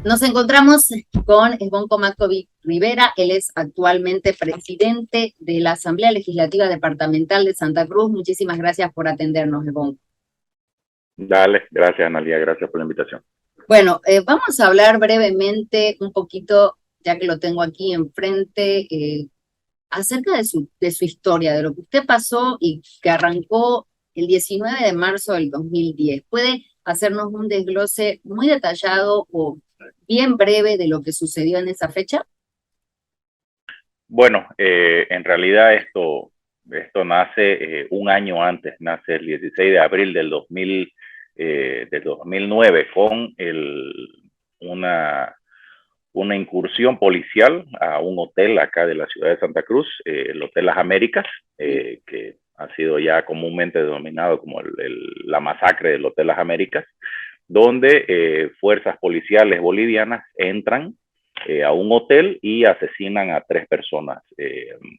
Nos encontramos con Svonko Matković Rivera. Él es actualmente presidente de la Asamblea Legislativa Departamental de Santa Cruz. Muchísimas gracias por atendernos, Svonko. Dale, gracias Analia, gracias por la invitación. Bueno, vamos a hablar brevemente un poquito, ya que lo tengo aquí enfrente, acerca de su historia, de lo que usted pasó y que arrancó el 19 de marzo del 2010. ¿Puede hacernos un desglose muy detallado o bien breve de lo que sucedió en esa fecha? Bueno, en realidad esto nace un año antes, nace el 16 de abril del 2009 con una incursión policial a un hotel acá de la ciudad de Santa Cruz, el Hotel Las Américas, que ha sido ya comúnmente denominado como la masacre del Hotel Las Américas, donde fuerzas policiales bolivianas entran a un hotel y asesinan a 3 personas.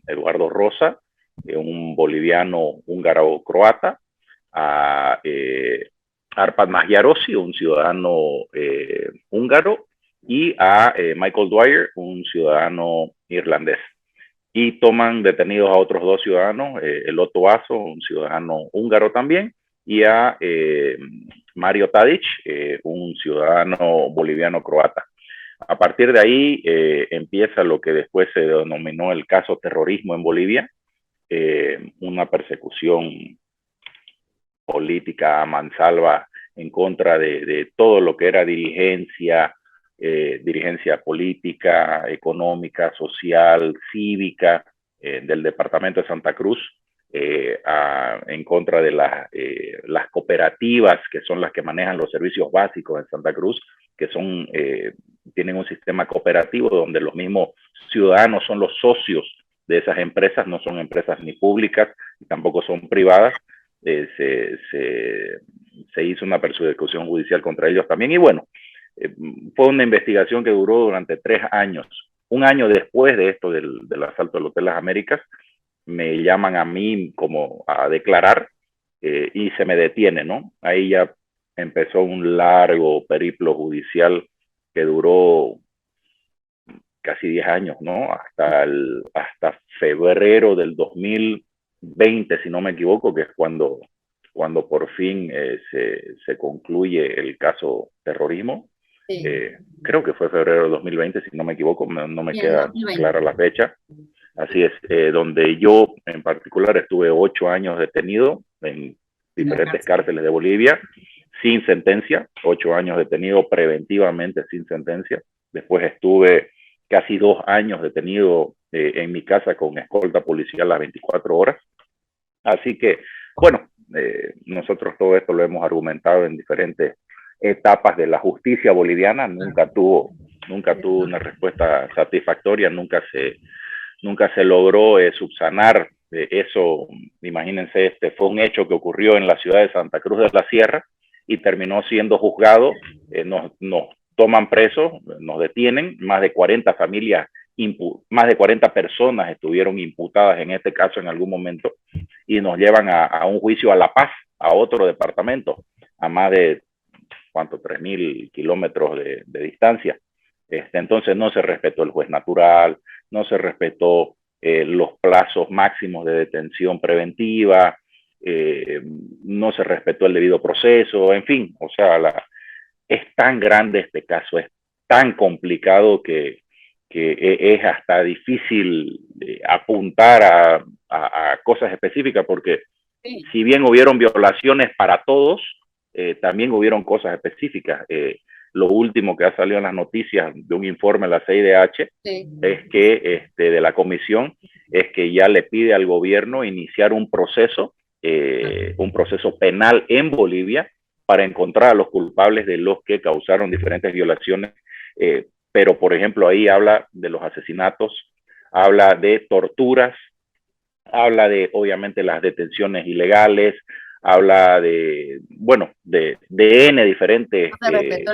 Eduardo Rosa, un boliviano húngaro-croata, a Arpad Magyarossi, un ciudadano húngaro, y a Michael Dwyer, un ciudadano irlandés. Y toman detenidos a otros 2 ciudadanos, el Otto Aso, un ciudadano húngaro también, y a Mario Tadic, un ciudadano boliviano-croata. A partir de ahí empieza lo que después se denominó el caso terrorismo en Bolivia, una persecución política a mansalva en contra de todo lo que era dirigencia política, económica, social, cívica del departamento de Santa Cruz, en contra de las cooperativas, que son las que manejan los servicios básicos en Santa Cruz, que tienen un sistema cooperativo donde los mismos ciudadanos son los socios de esas empresas, no son empresas ni públicas, ni tampoco son privadas. Se hizo una persecución judicial contra ellos también, y bueno, fue una investigación que duró durante 3 años. Un año después de esto del asalto del Hotel Las Américas, me llaman a mí como a declarar y se me detiene, ¿no? Ahí ya empezó un largo periplo judicial que duró casi 10 años, ¿no? Hasta febrero del 2020, si no me equivoco, que es cuando por fin se concluye el caso terrorismo. Sí. Creo que fue febrero de 2020, si no me equivoco, no me queda clara la fecha. Así es, donde yo en particular estuve 8 años detenido en diferentes cárceles de Bolivia, sin sentencia, 8 años detenido preventivamente sin sentencia. Después estuve casi 2 años detenido en mi casa con escolta policial las 24 horas. Así que, bueno, nosotros todo esto lo hemos argumentado en diferentes etapas de la justicia boliviana. Nunca tuvo una respuesta satisfactoria, nunca se logró subsanar eso. Imagínense, fue un hecho que ocurrió en la ciudad de Santa Cruz de la Sierra y terminó siendo juzgado. Nos toman presos, nos detienen, más de 40 familias, más de 40 personas estuvieron imputadas en este caso en algún momento, y nos llevan a un juicio a La Paz, a otro departamento, a más de 3.000 kilómetros de distancia. Entonces no se respetó el juez natural, no se respetó los plazos máximos de detención preventiva, no se respetó el debido proceso, en fin, o sea, es tan grande este caso, es tan complicado que es hasta difícil apuntar a cosas específicas, porque sí, si bien hubieron violaciones para todos, también hubieron cosas específicas. Lo último que ha salido en las noticias de un informe de la CIDH, sí, es que de la comisión, es que ya le pide al gobierno iniciar un proceso penal en Bolivia para encontrar a los culpables de los que causaron diferentes violaciones. Pero, por ejemplo, ahí habla de los asesinatos, habla de torturas, habla de, obviamente, las detenciones ilegales, habla de N diferentes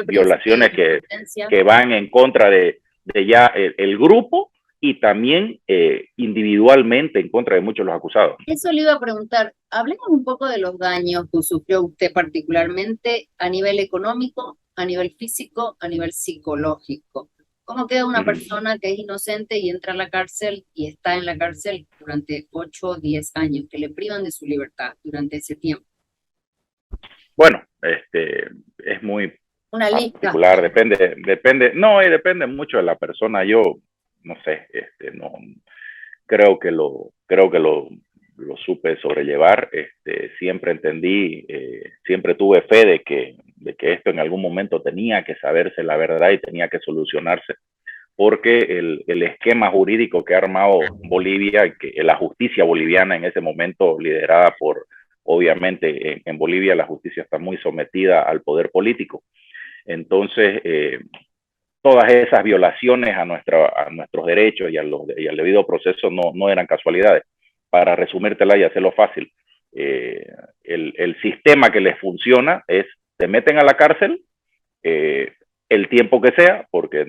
violaciones que van en contra de ya el grupo, y también individualmente en contra de muchos de los acusados. Eso le iba a preguntar. Hablemos un poco de los daños que sufrió usted particularmente a nivel económico a nivel físico, a nivel psicológico. ¿Cómo queda una persona que es inocente y entra a la cárcel y está en la cárcel durante 8 o 10 años, que le privan de su libertad durante ese tiempo? Bueno, es muy Una lista. particular, depende, no, y depende mucho de la persona. Yo, no sé, no, creo que lo supe sobrellevar. Siempre entendí, siempre tuve fe de que esto en algún momento tenía que saberse la verdad y tenía que solucionarse, porque el esquema jurídico que ha armado Bolivia, que la justicia boliviana en ese momento, liderada por, obviamente, en Bolivia la justicia está muy sometida al poder político. Entonces, todas esas violaciones a nuestros derechos y al debido proceso no eran casualidades. Para resumírtela y hacerlo fácil, el sistema que les funciona es, te meten a la cárcel eh, el tiempo que sea, porque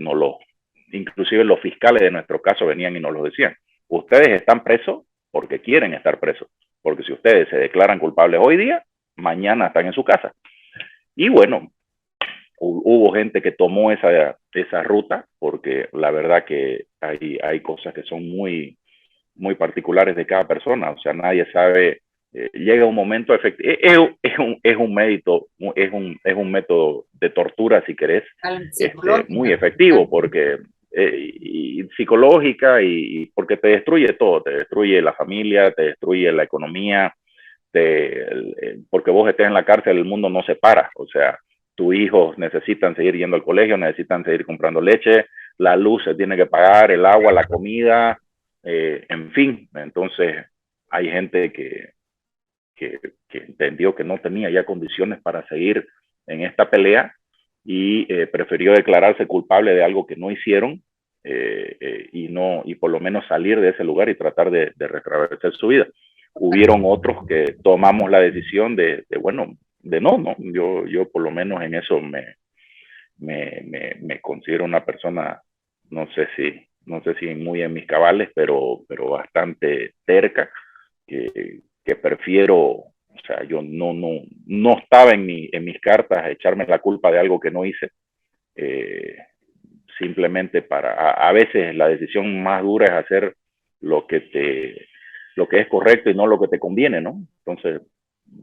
inclusive los fiscales de nuestro caso venían y nos lo decían. Ustedes están presos porque quieren estar presos, porque si ustedes se declaran culpables hoy día, mañana están en su casa. Y bueno, hubo gente que tomó esa ruta, porque la verdad que hay cosas que son muy, muy particulares de cada persona, o sea, nadie sabe, llega un momento efectivo, es un método de tortura, si querés, muy Psicológica. efectivo, porque y psicológica, y porque te destruye todo, te destruye la familia, te destruye la economía, porque vos estés en la cárcel, el mundo no se para, o sea, tus hijos necesitan seguir yendo al colegio, necesitan seguir comprando leche, la luz se tiene que pagar, el agua, la comida, en fin. Entonces hay gente que entendió que no tenía ya condiciones para seguir en esta pelea y prefirió declararse culpable de algo que no hicieron, y por lo menos salir de ese lugar y tratar de restablecer su vida. Hubieron otros que tomamos la decisión bueno, no, yo por lo menos en eso me considero una persona, no sé si muy en mis cabales, pero bastante terca, que prefiero, o sea, yo no estaba en mis cartas echarme la culpa de algo que no hice, eh, simplemente a veces la decisión más dura es hacer lo que lo que es correcto y no lo que te conviene, ¿no? Entonces,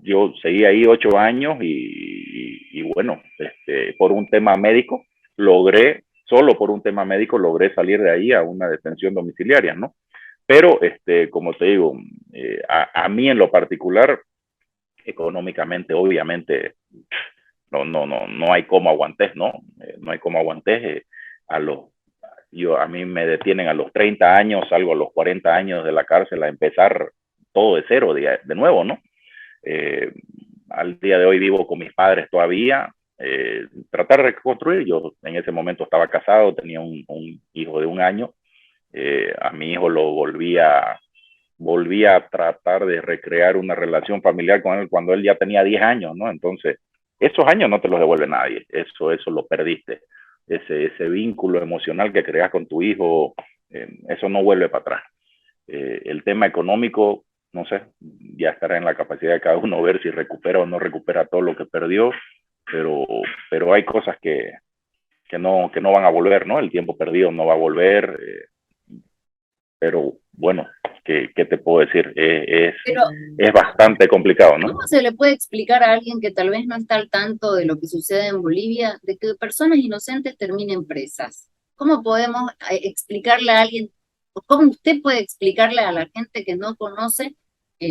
yo seguí ahí 8 años y bueno, por un tema médico, solo por un tema médico, logré salir de ahí a una detención domiciliaria, ¿no? Pero, como te digo, a mí en lo particular, económicamente, obviamente, no hay cómo aguantes, ¿no? No hay cómo aguantes. A los, a mí me detienen a los 30 años, salgo a los 40 años de la cárcel a empezar todo de cero, de nuevo, ¿no? Eh, Al día de hoy vivo con mis padres todavía. Tratar de reconstruir, yo en ese momento estaba casado, tenía un hijo de 1 año. A mi hijo lo volví a tratar de recrear una relación familiar con él cuando él ya tenía 10 años, ¿no? Entonces, esos años no te los devuelve nadie, eso lo perdiste. Ese vínculo emocional que creas con tu hijo, eso no vuelve para atrás. El tema económico, no sé, ya estará en la capacidad de cada uno ver si recupera o no recupera todo lo que perdió, pero hay cosas que no van a volver, ¿no? El tiempo perdido no va a volver, pero bueno, ¿qué te puedo decir? Pero, Es bastante complicado, ¿no? ¿cómo se le puede explicar a alguien que tal vez no está al tanto de lo que sucede en Bolivia, de que personas inocentes terminen presas? ¿Cómo podemos explicarle a alguien, o cómo usted puede explicarle a la gente que no conoce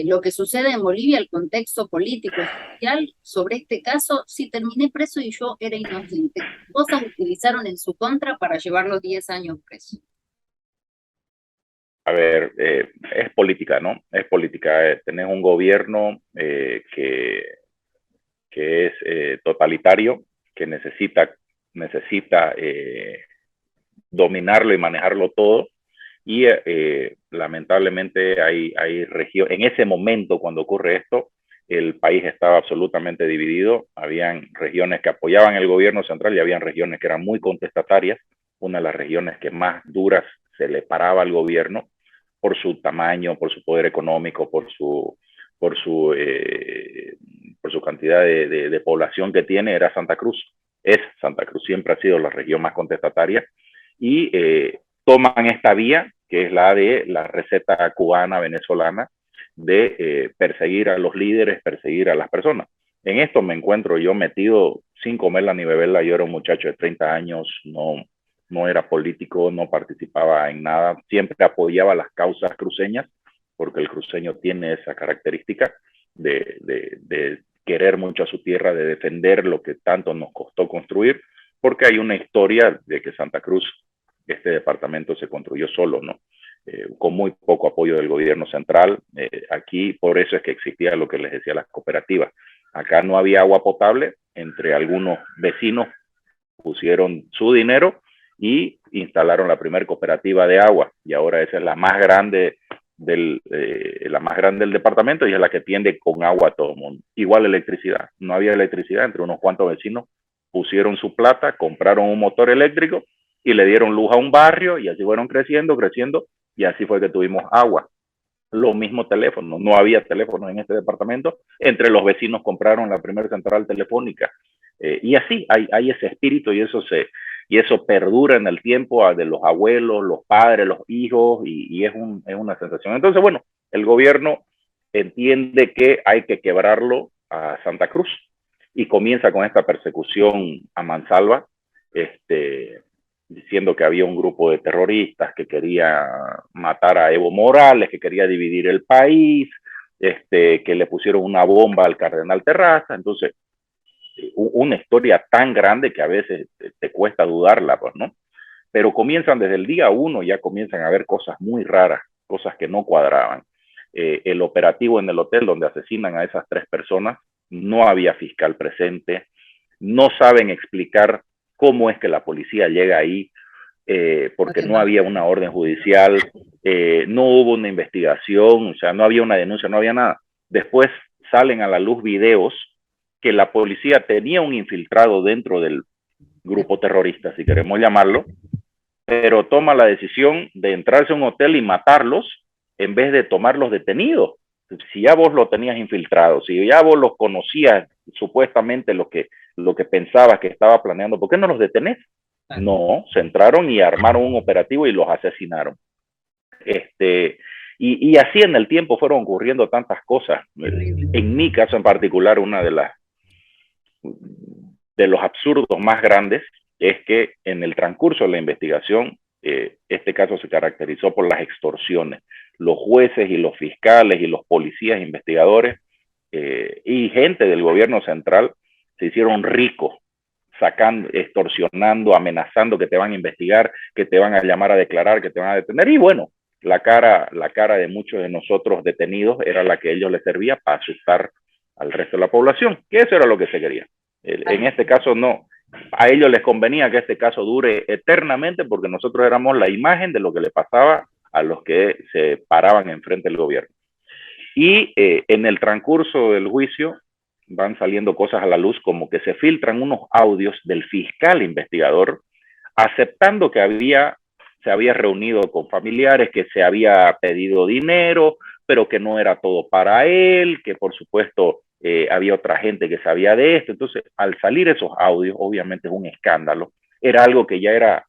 lo que sucede en Bolivia, el contexto político y social sobre este caso? Si terminé preso y yo era inocente, ¿qué cosas utilizaron en su contra para llevarlo 10 años preso? A ver, es política, ¿no? Es política. Tenés un gobierno que es totalitario, que necesita dominarlo y manejarlo todo. Y lamentablemente hay regiones, en ese momento cuando ocurre esto, el país estaba absolutamente dividido. Habían regiones que apoyaban el gobierno central y habían regiones que eran muy contestatarias. Una de las regiones que más duras se le paraba al gobierno por su tamaño, por su poder económico, por su, por su cantidad de población que tiene, era Santa Cruz. Santa Cruz siempre ha sido la región más contestataria, y toman esta vía, que es la de la receta cubana, venezolana, de perseguir a los líderes, perseguir a las personas. En esto me encuentro yo metido sin comerla ni beberla. Yo era un muchacho de 30 años, no era político, no participaba en nada, siempre apoyaba las causas cruceñas, porque el cruceño tiene esa característica de querer mucho a su tierra, de defender lo que tanto nos costó construir, porque hay una historia de que Santa Cruz, este departamento se construyó solo, ¿no? Con muy poco apoyo del gobierno central. Aquí, por eso es que existía lo que les decía, las cooperativas. Acá no había agua potable, entre algunos vecinos pusieron su dinero y instalaron la primera cooperativa de agua, y ahora esa es la más grande la más grande del departamento, y es la que tiende con agua a todo el mundo. Igual electricidad, no había electricidad, entre unos cuantos vecinos pusieron su plata, compraron un motor eléctrico y le dieron luz a un barrio, y así fueron creciendo, creciendo, y así fue que tuvimos agua. Lo mismo teléfono, no había teléfonos en este departamento, entre los vecinos compraron la primera central telefónica, y así hay ese espíritu, y eso perdura en el tiempo de los abuelos, los padres, los hijos, y es una sensación. Entonces, bueno, el gobierno entiende que hay que quebrarlo a Santa Cruz, y comienza con esta persecución a mansalva, diciendo que había un grupo de terroristas que quería matar a Evo Morales, que quería dividir el país, que le pusieron una bomba al cardenal Terraza. Entonces, una historia tan grande que a veces te cuesta dudarla, pues, ¿no? Pero comienzan desde el día uno, ya comienzan a ver cosas muy raras, cosas que no cuadraban. El operativo en el hotel donde asesinan a esas 3 personas, no había fiscal presente, no saben explicar cómo es que la policía llega ahí, porque no había una orden judicial, no hubo una investigación, o sea, no había una denuncia, no había nada. Después salen a la luz videos que la policía tenía un infiltrado dentro del grupo terrorista, si queremos llamarlo, pero toma la decisión de entrarse a un hotel y matarlos en vez de tomarlos detenidos. Si ya vos lo tenías infiltrado, si ya vos los conocías supuestamente lo que pensabas que estaba planeando, ¿por qué no los detenés? No, se entraron y armaron un operativo y los asesinaron. Y así en el tiempo fueron ocurriendo tantas cosas. En mi caso en particular, una de los absurdos más grandes es que en el transcurso de la investigación, este caso se caracterizó por las extorsiones. Los jueces y los fiscales y los policías investigadores, y gente del gobierno central se hicieron ricos, sacando, extorsionando, amenazando que te van a investigar, que te van a llamar a declarar, que te van a detener. Y bueno, la cara de muchos de nosotros detenidos era la que a ellos les servía para asustar al resto de la población, que eso era lo que se quería. En este caso no, a ellos les convenía que este caso dure eternamente, porque nosotros éramos la imagen de lo que le pasaba a los que se paraban enfrente del gobierno. Y en el transcurso del juicio van saliendo cosas a la luz, como que se filtran unos audios del fiscal investigador aceptando que se había reunido con familiares, que se había pedido dinero, pero que no era todo para él, que por supuesto había otra gente que sabía de esto. Entonces, al salir esos audios, obviamente es un escándalo. Era algo que ya era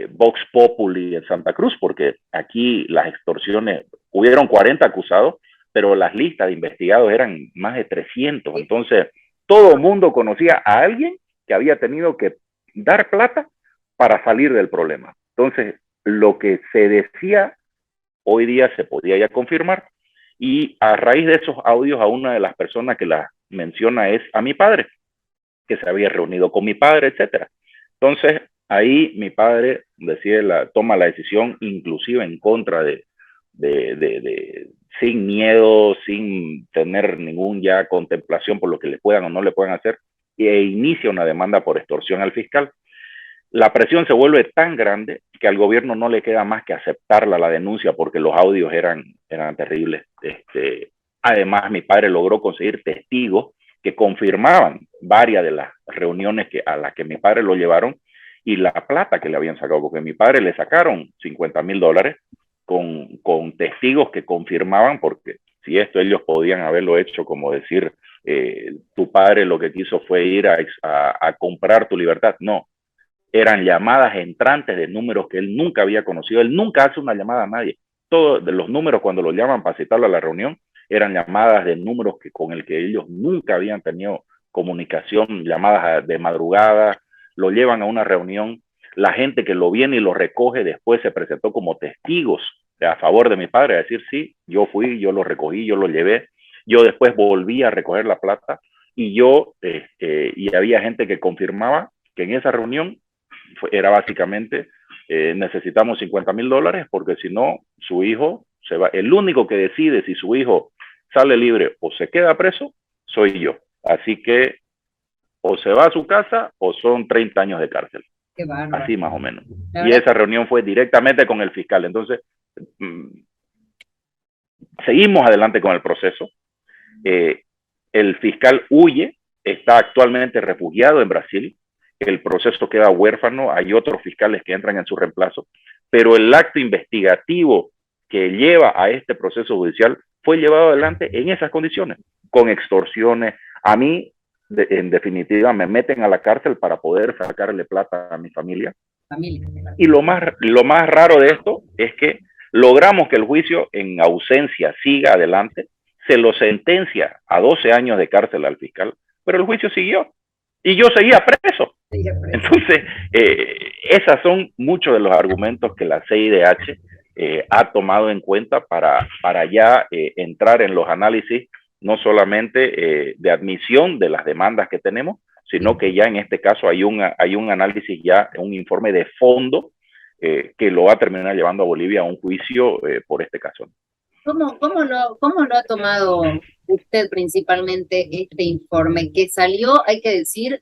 Vox Populi en Santa Cruz, porque aquí las extorsiones, hubieron 40 acusados, pero las listas de investigados eran más de 300. Entonces, todo el mundo conocía a alguien que había tenido que dar plata para salir del problema. Entonces, lo que se decía hoy día se podía ya confirmar, y a raíz de esos audios, a una de las personas que la menciona es a mi padre, que se había reunido con mi padre, etcétera. Entonces, ahí mi padre toma la decisión, inclusive en contra sin miedo, sin tener ningún ya contemplación por lo que le puedan o no le puedan hacer, e inicia una demanda por extorsión al fiscal. La presión se vuelve tan grande que al gobierno no le queda más que aceptarla la denuncia, porque los audios eran terribles. Además, mi padre logró conseguir testigos que confirmaban varias de las reuniones a las que mi padre lo llevaron, y la plata que le habían sacado, porque a mi padre le sacaron $50,000 con testigos que confirmaban, porque si esto ellos podían haberlo hecho, como decir, tu tu padre lo que quiso fue ir a comprar tu libertad. No, eran llamadas entrantes de números que él nunca había conocido. Él nunca hace una llamada a nadie. Todos los números cuando lo llaman para citarlo a la reunión eran llamadas de números con el que ellos nunca habían tenido comunicación, llamadas de madrugada, lo llevan a una reunión. La gente que lo viene y lo recoge después se presentó como testigos a favor de mi padre, a decir, sí, yo fui, yo lo recogí, yo lo llevé. Yo después volví a recoger la plata y había gente que confirmaba que en esa reunión era básicamente necesitamos $50,000 porque si no, su hijo se va. El único que decide si su hijo sale libre o se queda preso, soy yo. Así que o se va a su casa o son 30 años de cárcel. Qué bárbaro. Así más o menos. Y esa reunión fue directamente con el fiscal. Entonces, seguimos adelante con el proceso. El fiscal huye, está actualmente refugiado en Brasil. El proceso queda huérfano, hay otros fiscales que entran en su reemplazo, pero el acto investigativo que lleva a este proceso judicial fue llevado adelante en esas condiciones, con extorsiones. A mí, en definitiva, me meten a la cárcel para poder sacarle plata a mi familia. Y lo más raro de esto es que logramos que el juicio en ausencia siga adelante, se lo sentencia a 12 años de cárcel al fiscal, pero el juicio siguió y yo seguía preso. Entonces, esos son muchos de los argumentos que la CIDH ha tomado en cuenta para ya entrar en los análisis, no solamente de admisión de las demandas que tenemos, sino que ya en este caso hay un análisis, ya un informe de fondo que lo va a terminar llevando a Bolivia a un juicio por este caso. ¿Cómo lo ha tomado usted principalmente este informe que salió, hay que decir,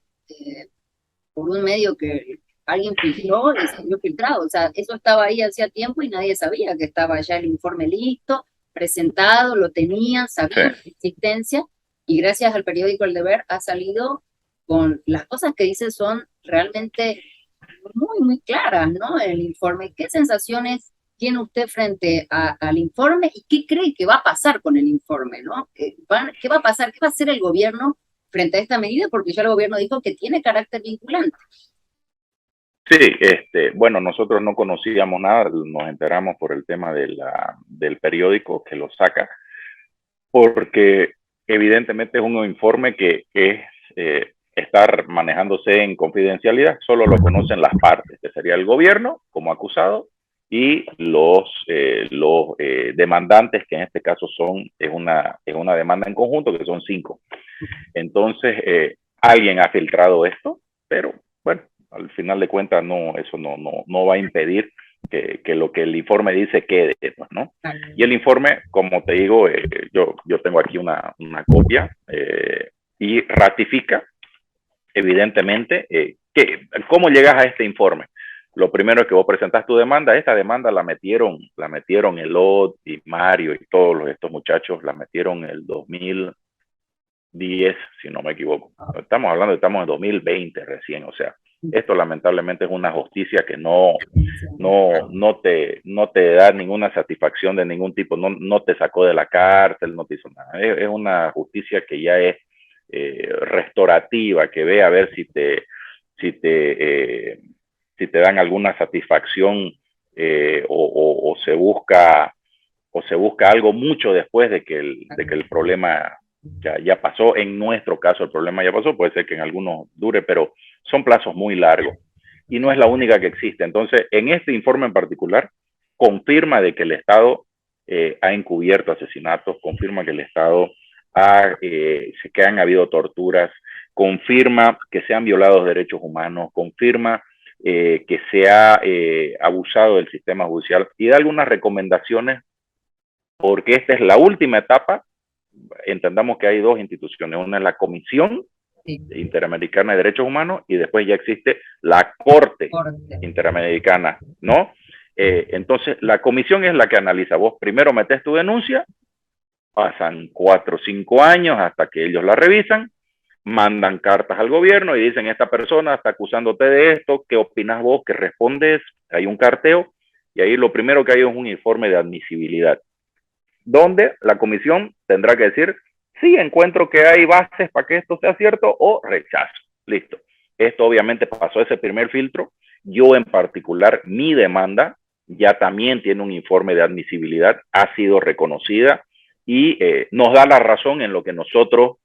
por un medio que alguien filtró y salió filtrado? O sea, eso estaba ahí hacía tiempo y nadie sabía que estaba ya el informe listo, presentado, lo tenían, sabían su existencia, y gracias al periódico El Deber ha salido con las cosas que dice son realmente muy, muy claras, ¿no? El informe. ¿Qué sensaciones tiene usted frente al informe y qué cree que va a pasar con el informe, ¿no? ¿Qué va a pasar? ¿Qué va a hacer el gobierno frente a esta medida? Porque ya el gobierno dijo que tiene carácter vinculante. Sí, bueno, nosotros no conocíamos nada, nos enteramos por el tema del periódico que lo saca, porque evidentemente es un informe que es estar manejándose en confidencialidad, solo lo conocen las partes, que sería el gobierno como acusado y los demandantes, que en este caso es una demanda en conjunto, que son 5. Entonces, alguien ha filtrado esto, pero bueno, al final de cuentas eso no va a impedir que lo que el informe dice quede, pues, ¿no? Y el informe, como te digo, yo tengo aquí una copia y ratifica evidentemente cómo llegas a este informe. Lo primero es que vos presentás tu demanda. Esta demanda la metieron Elod y Mario y todos estos muchachos, la metieron en el 2010, si no me equivoco. Estamos en 2020 recién, o sea, esto lamentablemente es una justicia que no te da ninguna satisfacción de ningún tipo, no te sacó de la cárcel, no te hizo nada. Es una justicia que ya es restaurativa, que ve a ver si te dan alguna satisfacción o se busca algo mucho después de que el problema ya pasó. En nuestro caso el problema ya pasó, puede ser que en algunos dure, pero son plazos muy largos y no es la única que existe. Entonces, en este informe en particular, confirma de que el Estado ha encubierto asesinatos, confirma que el Estado que han habido torturas, confirma que se han violado derechos humanos, confirma que se ha abusado del sistema judicial y da algunas recomendaciones, porque esta es la última etapa. Entendamos que hay 2 instituciones, una es la Comisión Interamericana de Derechos Humanos y después ya existe la Corte Interamericana, ¿no? Entonces, la comisión es la que analiza. Vos primero metes tu denuncia, pasan 4 o 5 años hasta que ellos la revisan, mandan cartas al gobierno y dicen, esta persona está acusándote de esto, ¿qué opinas vos? ¿Qué respondes? Hay un carteo y ahí lo primero que hay es un informe de admisibilidad, donde la comisión tendrá que decir sí encuentro que hay bases para que esto sea cierto o rechazo. Listo. Esto obviamente pasó ese primer filtro. Yo en particular, mi demanda ya también tiene un informe de admisibilidad, ha sido reconocida y nos da la razón en lo que nosotros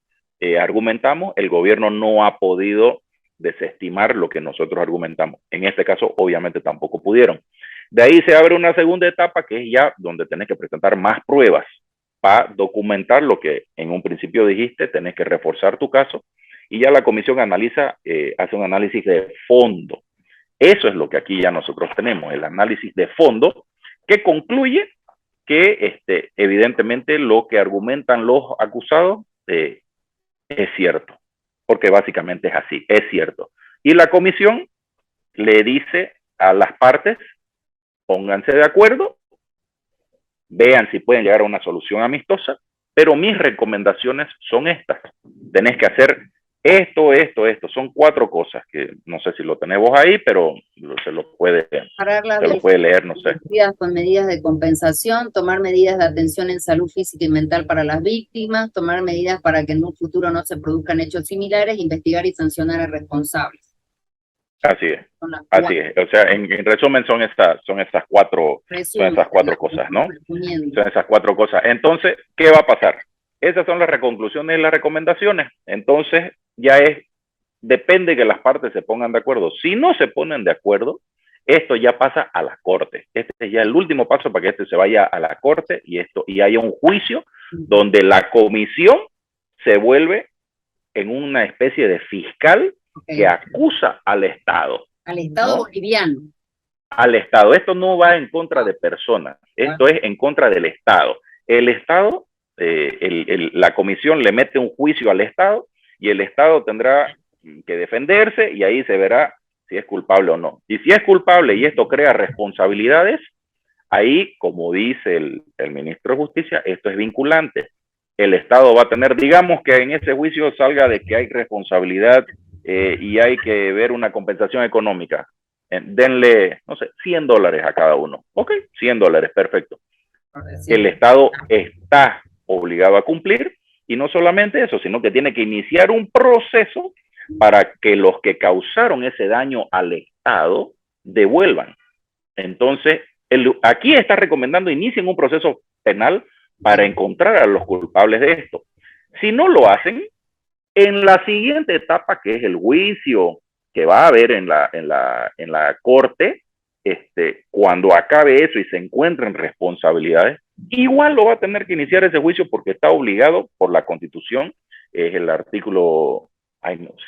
argumentamos. El gobierno no ha podido desestimar lo que nosotros argumentamos. En este caso, obviamente tampoco pudieron. De ahí se abre una segunda etapa que es ya donde tenés que presentar más pruebas para documentar lo que en un principio dijiste, tenés que reforzar tu caso y ya la comisión analiza, hace un análisis de fondo. Eso es lo que aquí ya nosotros tenemos, el análisis de fondo que concluye que evidentemente lo que argumentan los acusados es cierto, porque básicamente es así, es cierto. Y la comisión le dice a las partes, pónganse de acuerdo, vean si pueden llegar a una solución amistosa, pero mis recomendaciones son estas. Tenés que hacer esto. Son 4 cosas que no sé si lo tenés vos ahí, pero se lo puede leer, no sé. Con medidas de compensación, tomar medidas de atención en salud física y mental para las víctimas, tomar medidas para que en un futuro no se produzcan hechos similares, investigar y sancionar a responsables. Así es. O sea, en resumen son estas 4 cosas, ¿no? Son esas 4 cosas. Entonces, ¿qué va a pasar? Esas son las conclusiones y las recomendaciones. Entonces, ya depende que las partes se pongan de acuerdo. Si no se ponen de acuerdo, esto ya pasa a la corte. Este es ya el último paso para que se vaya a la corte y haya un juicio donde la comisión se vuelve en una especie de fiscal que acusa al Estado. Al Estado, ¿no? Boliviano. Al Estado. Esto no va en contra de personas, esto es en contra del Estado. El Estado, la comisión le mete un juicio al Estado y el Estado tendrá que defenderse y ahí se verá si es culpable o no. Y si es culpable y esto crea responsabilidades, ahí, como dice el ministro de Justicia, esto es vinculante. El Estado va a tener, digamos que en ese juicio salga de que hay responsabilidad y hay que ver una compensación económica. Denle, no sé, $100 a cada uno. Ok, $100, perfecto. El Estado está obligado a cumplir y no solamente eso, sino que tiene que iniciar un proceso para que los que causaron ese daño al Estado devuelvan. Entonces, aquí está recomendando inicien un proceso penal para encontrar a los culpables de esto. Si no lo hacen, en la siguiente etapa, que es el juicio que va a haber en la corte, cuando acabe eso y se encuentren responsabilidades, igual lo va a tener que iniciar ese juicio porque está obligado por la Constitución, es el artículo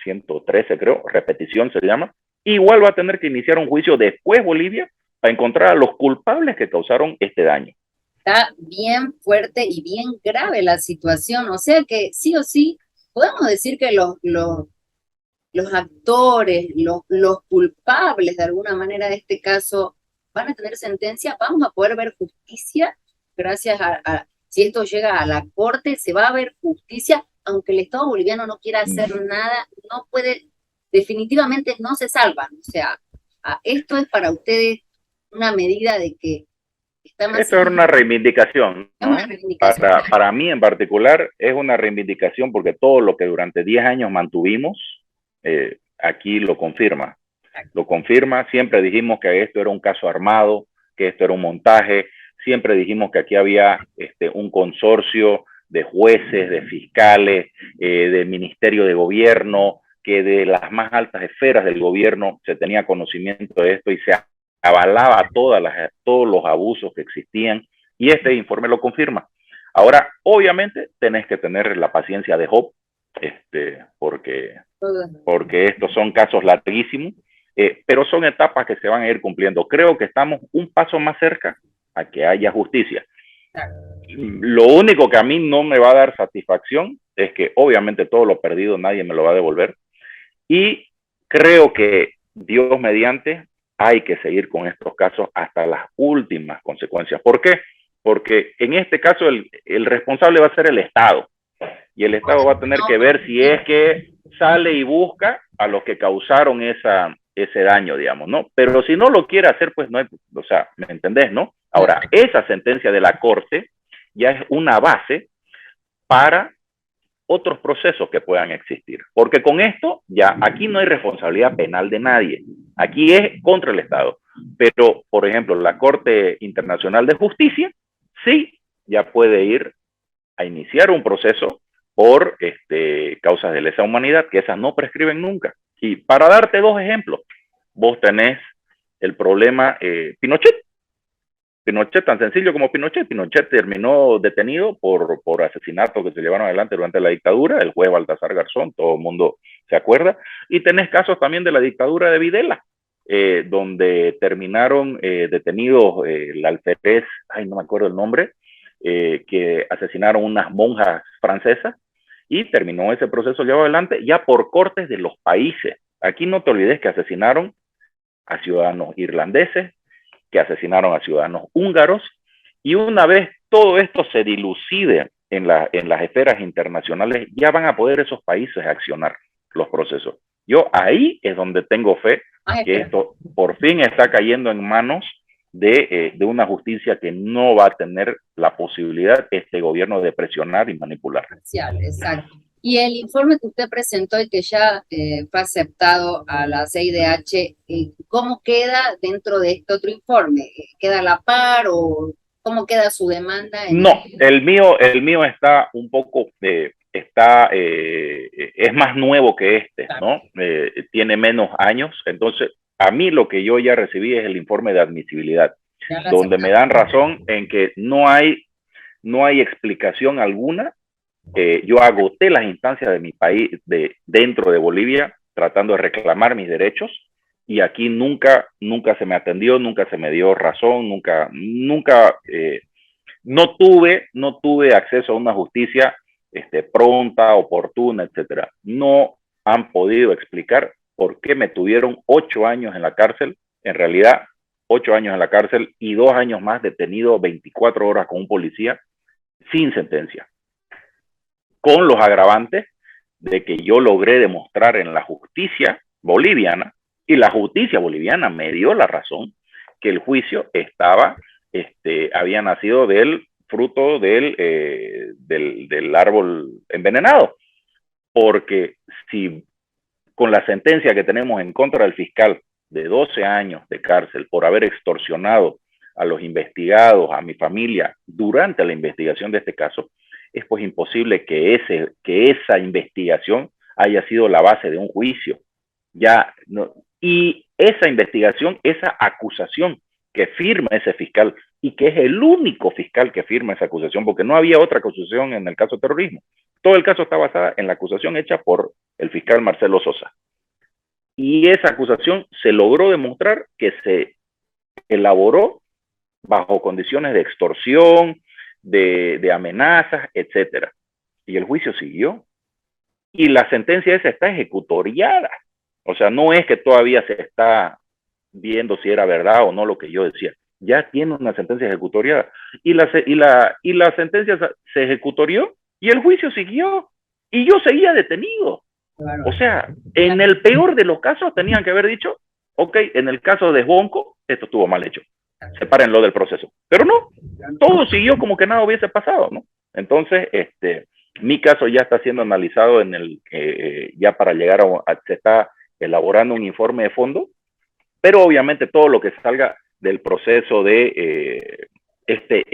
113, creo, repetición se llama, igual va a tener que iniciar un juicio después Bolivia para encontrar a los culpables que causaron este daño. Está bien fuerte y bien grave la situación, o sea que sí o sí, podemos decir que los actores, los culpables de alguna manera de este caso van a tener sentencia, vamos a poder ver justicia gracias si esto llega a la corte, se va a ver justicia, aunque el Estado boliviano no quiera hacer nada, no puede, definitivamente no se salvan, o sea, esto es para ustedes una medida de que esto es una reivindicación, ¿no? Una reivindicación. Para mí en particular es una reivindicación porque todo lo que durante 10 años mantuvimos, aquí lo confirma. Lo confirma, siempre dijimos que esto era un caso armado, que esto era un montaje, siempre dijimos que aquí había un consorcio de jueces, de fiscales, del Ministerio de Gobierno, que de las más altas esferas del gobierno se tenía conocimiento de esto y se avalaba todos los abusos que existían y este informe lo confirma. Ahora, obviamente, tenés que tener la paciencia de Job, porque estos son casos larguísimos, pero son etapas que se van a ir cumpliendo. Creo que estamos un paso más cerca a que haya justicia. Lo único que a mí no me va a dar satisfacción es que obviamente todo lo perdido nadie me lo va a devolver y creo que Dios mediante hay que seguir con estos casos hasta las últimas consecuencias. ¿Por qué? Porque en este caso el responsable va a ser el Estado y el Estado va a tener que ver si es que sale y busca a los que causaron ese daño, digamos, ¿no? Pero si no lo quiere hacer, pues no hay, o sea, ¿me entendés, no? Ahora, esa sentencia de la Corte ya es una base para otros procesos que puedan existir. Porque con esto, ya aquí no hay responsabilidad penal de nadie. Aquí es contra el Estado. Pero, por ejemplo, la Corte Internacional de Justicia, sí, ya puede ir a iniciar un proceso por causas de lesa humanidad, que esas no prescriben nunca. Y para darte dos ejemplos, vos tenés el problema Pinochet. Pinochet, tan sencillo como Pinochet. Pinochet terminó detenido por asesinatos que se llevaron adelante durante la dictadura, el juez Baltasar Garzón, todo el mundo se acuerda. Y tenés casos también de la dictadura de Videla, donde terminaron detenidos el alférez, ay, no me acuerdo el nombre, que asesinaron unas monjas francesas y terminó ese proceso llevado adelante ya por cortes de los países. Aquí no te olvides que asesinaron a ciudadanos irlandeses, que asesinaron a ciudadanos húngaros, y una vez todo esto se dilucide en las esferas internacionales, ya van a poder esos países accionar los procesos. Yo ahí es donde tengo fe que esto por fin está cayendo en manos de una justicia que no va a tener la posibilidad este gobierno de presionar y manipular. Exacto. Y el informe que usted presentó y que ya fue aceptado a la CIDH, ¿cómo queda dentro de este otro informe? ¿Queda a la par o cómo queda su demanda? No, el mío está un poco, es más nuevo que este, ¿no? Tiene menos años, entonces a mí lo que yo ya recibí es el informe de admisibilidad, donde me dan razón en que no hay explicación alguna. Yo agoté las instancias de mi país, dentro de Bolivia, tratando de reclamar mis derechos, y aquí nunca se me atendió, nunca se me dio razón, no tuve acceso a una justicia pronta, oportuna, etcétera. No han podido explicar por qué me tuvieron 8 años en la cárcel, en realidad 8 años en la cárcel y 2 años más detenido 24 horas con un policía sin sentencia, con los agravantes de que yo logré demostrar en la justicia boliviana, y la justicia boliviana me dio la razón, que el juicio había nacido del fruto del árbol envenenado, porque si con la sentencia que tenemos en contra del fiscal de 12 años de cárcel por haber extorsionado a los investigados, a mi familia, durante la investigación de este caso, es pues imposible que esa investigación haya sido la base de un juicio. Ya, no, y esa investigación, esa acusación que firma ese fiscal, y que es el único fiscal que firma esa acusación, porque no había otra acusación en el caso de terrorismo. Todo el caso está basado en la acusación hecha por el fiscal Marcelo Sosa. Y esa acusación se logró demostrar que se elaboró bajo condiciones de extorsión, de amenazas, etcétera. Y el juicio siguió. Y la sentencia esa está ejecutoriada. O sea, no es que todavía se está viendo si era verdad o no lo que yo decía. Ya tiene una sentencia ejecutoriada. Y la sentencia se ejecutorió y el juicio siguió. Y yo seguía detenido. O sea, en el peor de los casos tenían que haber dicho, ok, en el caso de Bonco, esto estuvo mal hecho, sepárenlo del proceso. Pero no, todo siguió como que nada hubiese pasado, ¿no? Entonces, mi caso ya está siendo analizado ya para llegar se está elaborando un informe de fondo, pero obviamente todo lo que salga del proceso de que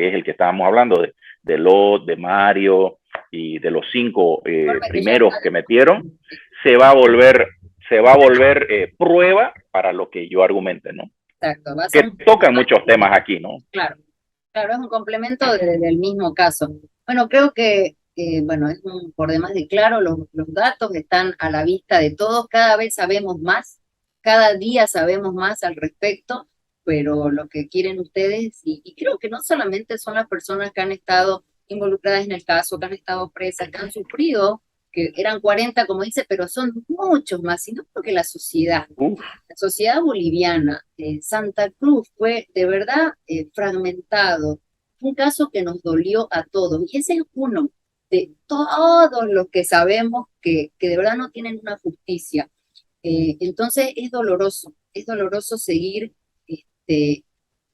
es el que estábamos hablando, de Mario y de los 5 primeros que metieron, se va a volver prueba para lo que yo argumente, ¿no? Exacto. Que tocan muchos temas aquí, ¿no? Claro, claro, es un complemento del mismo caso. Bueno, creo que, bueno, es por demás de claro, los datos están a la vista de todos, cada vez sabemos más, cada día sabemos más al respecto, pero lo que quieren ustedes, y creo que no solamente son las personas que han estado involucradas en el caso, que han estado presas, que han sufrido, que eran 40 como dice, pero son muchos más, sino porque la sociedad boliviana, Santa Cruz, fue de verdad fragmentado, un caso que nos dolió a todos, y ese es uno de todos los que sabemos que de verdad no tienen una justicia. Entonces es doloroso seguir este,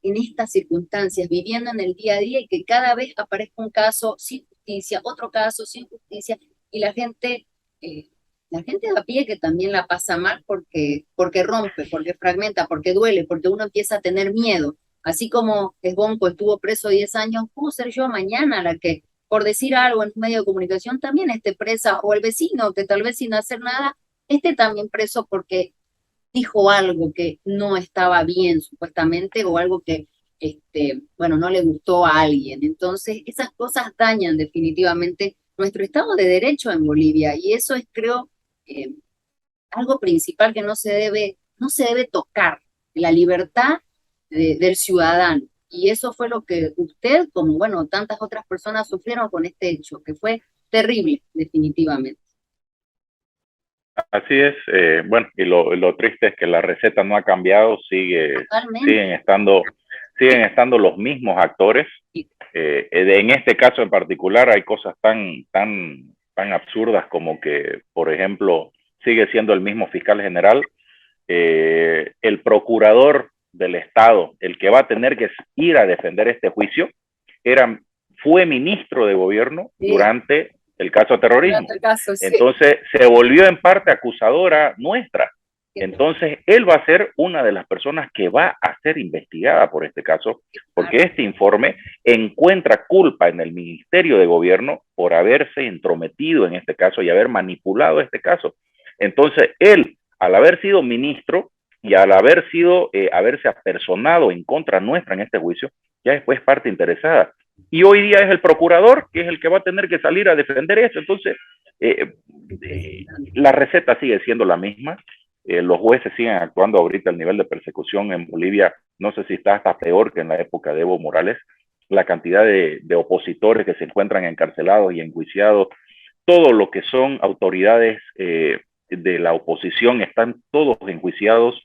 en estas circunstancias, viviendo en el día a día y que cada vez aparezca un caso sin justicia, otro caso sin justicia, y la gente de a pie que también la pasa mal porque rompe, porque fragmenta, porque duele, porque uno empieza a tener miedo. Así como Esbonco estuvo preso 10 años, ¿puedo ser yo mañana la que, por decir algo en un medio de comunicación, también esté presa? O el vecino que tal vez sin hacer nada esté también preso porque dijo algo que no estaba bien supuestamente o algo que, bueno, no le gustó a alguien. Entonces, esas cosas dañan definitivamente nuestro Estado de Derecho en Bolivia y eso es, creo, eh, algo principal que no se debe tocar, la libertad del ciudadano. Y eso fue lo que usted, como bueno, tantas otras personas sufrieron con este hecho, que fue terrible, definitivamente. Así es, bueno, y lo triste es que la receta no ha cambiado, Totalmente. siguen siguen estando los mismos actores. En este caso en particular hay cosas tan absurdas como que, por ejemplo, sigue siendo el mismo fiscal general, el procurador del Estado, el que va a tener que ir a defender este juicio, era, fue ministro de gobierno Sí, durante el caso de terrorismo. durante el caso, sí. Entonces se volvió en parte acusadora nuestra. Qué Entonces él va a ser una de las personas que va a ser investigada por este caso, porque bárbaro. este informe encuentra culpa en el Ministerio de Gobierno por haberse entrometido en este caso y haber manipulado este caso. Entonces él, al haber sido ministro y al haberse apersonado en contra nuestra en este juicio, ya después parte interesada. Y hoy día es el procurador que es el que va a tener que salir a defender esto. Entonces, eh, Impresionante. la receta sigue siendo la misma. Los jueces siguen actuando ahorita. El nivel de persecución en Bolivia, no sé si está hasta peor que en la época de Evo Morales. La cantidad de opositores que se encuentran encarcelados y enjuiciados, todo lo que son autoridades de la oposición están todos enjuiciados.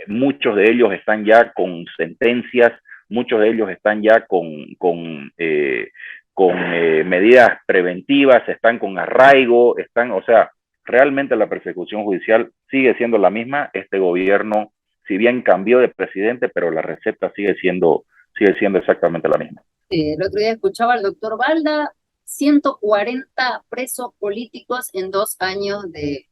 Muchos de ellos están ya con sentencias, muchos de ellos están ya con medidas preventivas, están con arraigo, o sea, realmente la persecución judicial sigue siendo la misma. Este gobierno, si bien cambió de presidente, pero la receta sigue siendo exactamente la misma. El otro día escuchaba al doctor Balda, 140 presos políticos en 2 años del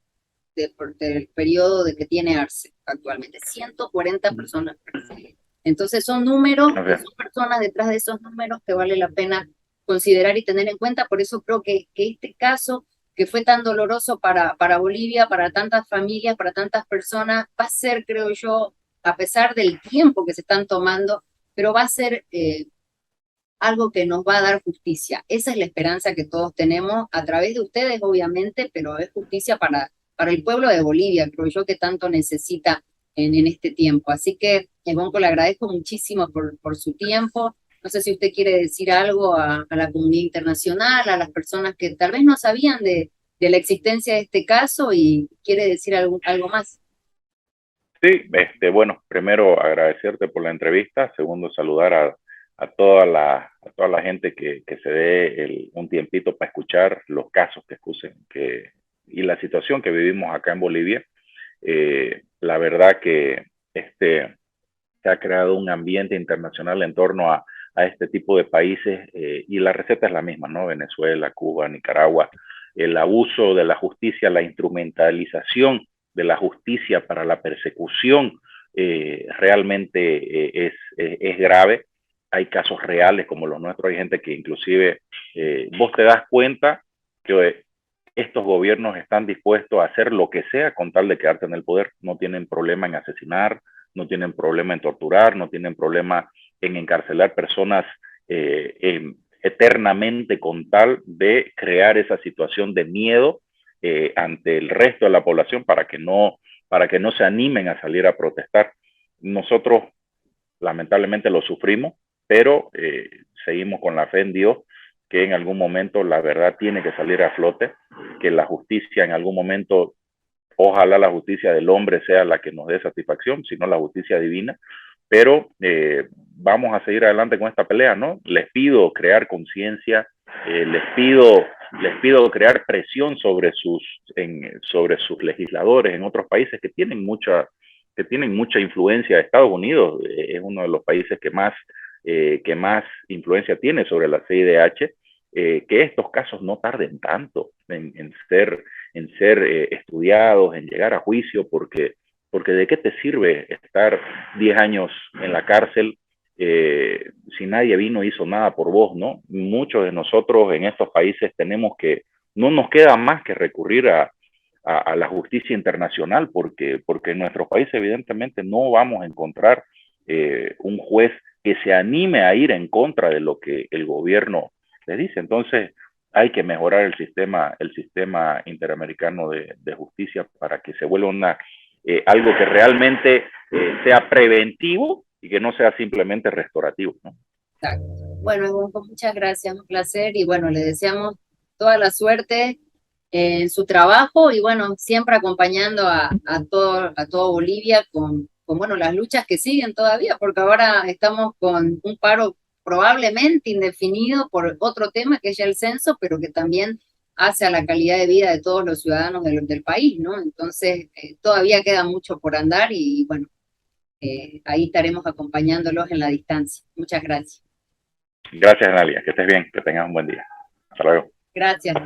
periodo de que tiene Arce actualmente. 140 personas presas. Entonces son números O y sea, son personas detrás de esos números que vale la pena considerar y tener en cuenta. Por eso creo que este caso, que fue tan doloroso para Bolivia, para tantas familias, para tantas personas, va a ser, creo yo, a pesar del tiempo que se están tomando, pero va a ser algo que nos va a dar justicia. Esa es la esperanza que todos tenemos a través de ustedes, obviamente, pero es justicia para el pueblo de Bolivia, creo yo, que tanto necesita en este tiempo. Así que, Bonco, le agradezco muchísimo por su tiempo. No sé si usted quiere decir algo a la comunidad internacional, a las personas que tal vez no sabían de la existencia de este caso y quiere decir algo más. sí, bueno, primero agradecerte por la entrevista, segundo saludar a toda la gente que se dé un tiempito para escuchar los casos y la situación que vivimos acá en Bolivia. La verdad que se ha creado un ambiente internacional en torno a este tipo de países y la receta es la misma, ¿no? Venezuela, Cuba, Nicaragua, el abuso de la justicia, la instrumentalización de la justicia para la persecución realmente es grave. Hay casos reales como los nuestros, hay gente que inclusive vos te das cuenta que estos gobiernos están dispuestos a hacer lo que sea con tal de quedarte en el poder. No tienen problema en asesinar, no tienen problema en torturar, no tienen problema en encarcelar personas eternamente con tal de crear esa situación de miedo ante el resto de la población para que no se animen a salir a protestar. Nosotros lamentablemente lo sufrimos, pero seguimos con la fe en Dios que en algún momento la verdad tiene que salir a flote, que la justicia en algún momento, ojalá la justicia del hombre sea la que nos dé satisfacción, sino la justicia divina, pero vamos a seguir adelante con esta pelea, ¿no? Les pido crear conciencia, les pido crear presión sobre sus legisladores en otros países que tienen mucha influencia. Estados Unidos es uno de los países que más influencia tiene sobre la CIDH que estos casos no tarden tanto en ser estudiados, en llegar a juicio, porque ¿de qué te sirve estar 10 años en la cárcel si nadie vino e hizo nada por vos, ¿no? Muchos de nosotros en estos países no nos queda más que recurrir a la justicia internacional, porque en nuestro país evidentemente no vamos a encontrar un juez que se anime a ir en contra de lo que el gobierno le dice. Entonces hay que mejorar el sistema interamericano de justicia para que se vuelva algo que realmente sea preventivo y que no sea simplemente restaurativo, ¿no? Exacto. Bueno, Gonco, muchas gracias, un placer y bueno, le deseamos toda la suerte en su trabajo y bueno, siempre acompañando a todo Bolivia bueno, las luchas que siguen todavía, porque ahora estamos con un paro probablemente indefinido por otro tema que es ya el censo, pero que también hace a la calidad de vida de todos los ciudadanos del país, ¿no? Entonces, todavía queda mucho por andar y bueno, ahí estaremos acompañándolos en la distancia. Muchas gracias. Gracias, Analia. Que estés bien, que tengas un buen día. Hasta luego. Gracias.